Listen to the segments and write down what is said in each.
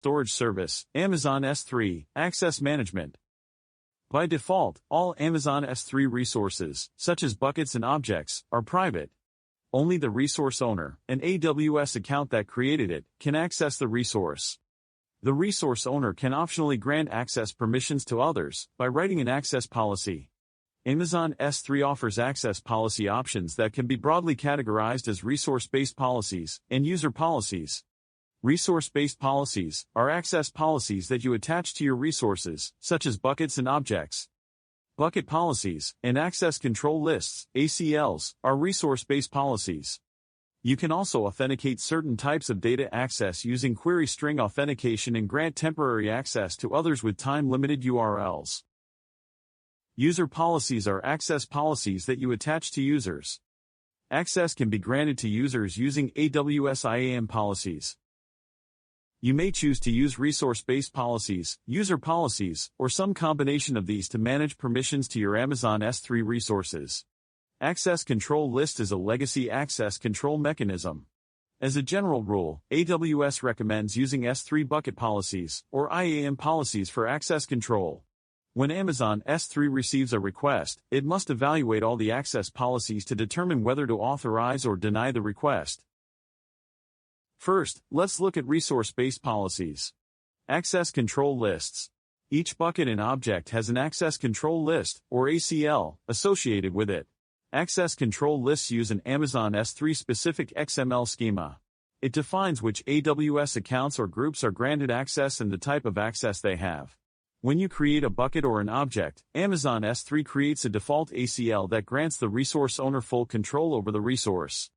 storage service, Amazon S3, access management. By default, all Amazon S3 resources, such as buckets and objects, are private. Only the resource owner, an AWS account that created it, can access the resource. The resource owner can optionally grant access permissions to others by writing an access policy. Amazon S3 offers access policy options that can be broadly categorized as resource-based policies and user policies. Resource-based policies are access policies that you attach to your resources, such as buckets and objects. Bucket policies and access control lists, ACLs, are resource-based policies. You can also authenticate certain types of data access using query string authentication and grant temporary access to others with time-limited URLs. User policies are access policies that you attach to users. Access can be granted to users using AWS IAM policies. You may choose to use resource-based policies, user policies, or some combination of these to manage permissions to your Amazon S3 resources. Access control list is a legacy access control mechanism. As a general rule, AWS recommends using S3 bucket policies, or IAM policies for access control. When Amazon S3 receives a request, it must evaluate all the access policies to determine whether to authorize or deny the request. First, let's look at resource-based policies. Access control lists. Each bucket and object has an access control list, or ACL, associated with it. Access control lists use an Amazon S3 specific XML schema. It defines which AWS accounts or groups are granted access and the type of access they have. When you create a bucket or an object, Amazon S3 creates a default ACL that grants the resource owner full control over the resource.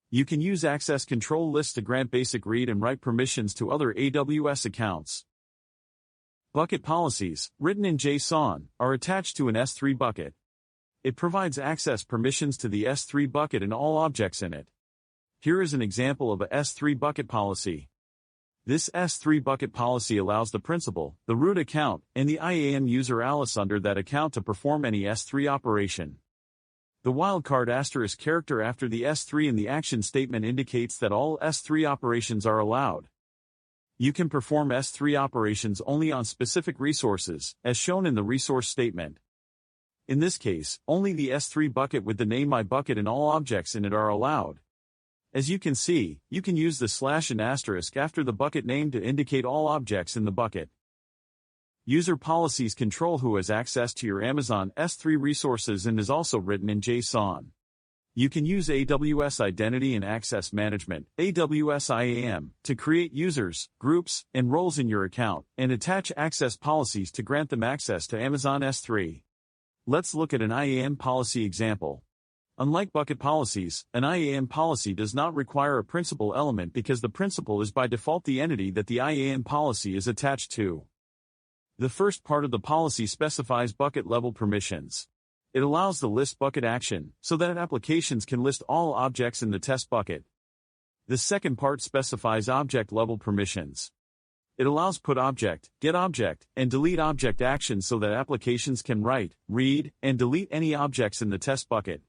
You can use access control lists to grant basic read and write permissions to other AWS accounts. Bucket policies, written in JSON, are attached to an S3 bucket. It provides access permissions to the S3 bucket and all objects in it. Here is an example of a S3 bucket policy. This S3 bucket policy allows the principal, the root account, and the IAM user Alice under that account to perform any S3 operation. The wildcard * character after the S3 in the action statement indicates that all S3 operations are allowed. You can perform S3 operations only on specific resources, as shown in the resource statement. In this case, only the S3 bucket with the name myBucket and all objects in it are allowed. As you can see, you can use the / and * after the bucket name to indicate all objects in the bucket. User policies control who has access to your Amazon S3 resources and is also written in JSON. You can use AWS Identity and Access Management, AWS IAM, to create users, groups, and roles in your account, and attach access policies to grant them access to Amazon S3. Let's look at an IAM policy example. Unlike bucket policies, an IAM policy does not require a principal element because the principal is by default the entity that the IAM policy is attached to. The first part of the policy specifies bucket-level permissions. It allows the list bucket action, so that applications can list all objects in the test bucket. The second part specifies object-level permissions. It allows put object, get object, and delete object actions so that applications can write, read, and delete any objects in the test bucket.